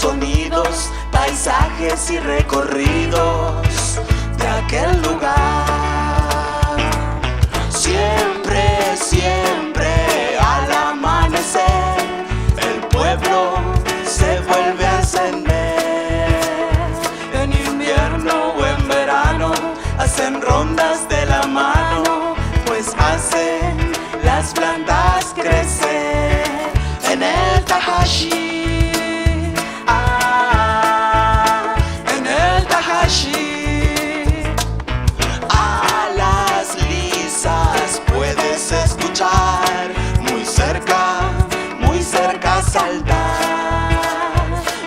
sonidos, paisajes y recorridos de aquel lugar. Siempre, siempre al amanecer, el pueblo se vuelve a encender. En invierno o en verano hacen rondas de la mano, pues hacen las plantas crecer en el Tahashi. En el Tahashi. A las lisas puedes escuchar muy cerca saltar.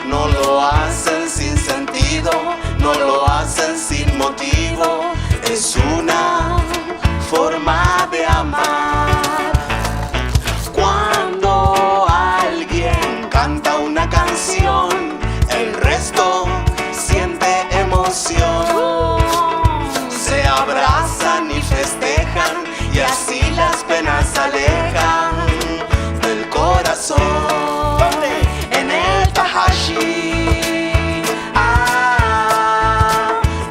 No lo hacen sin sentido, no lo hacen sin motivo, es una forma de amar. Cuando alguien canta una canción, el resto siente emoción. Se abrazan y festejan y así las penas alejan del corazón. En el Tahashi.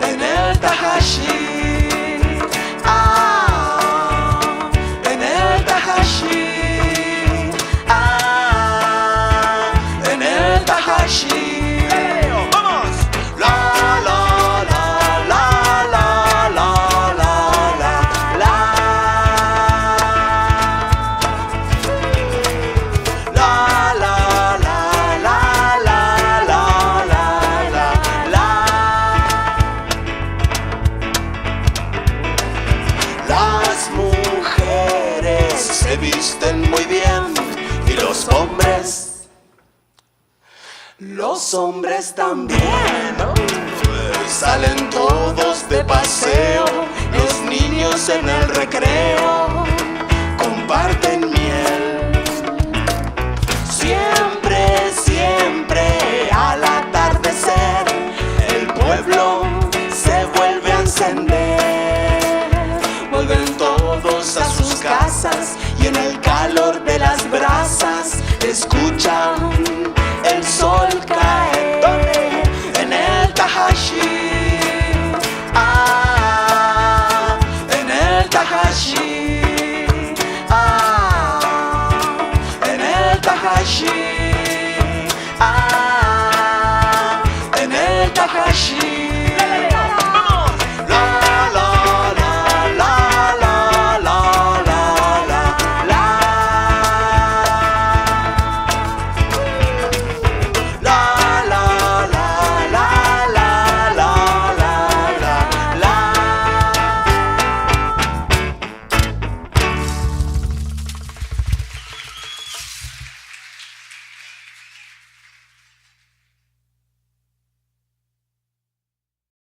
En el Tahashi. En el Tahashi. En el Tahashi. ¡Vamos! La la la la la la la la la. La la la la la la la la. Las mujeres se visten muy bien y los hombres también. Salen todos de paseo, los niños en el recreo comparten miel. Siempre, siempre al atardecer, el pueblo se vuelve a encender. Vuelven todos a sus casas y en el calor de las brasas escuchan el sol caer. En el Tahashi. En el Tahashi. En el Tahashi. En el Tahashi.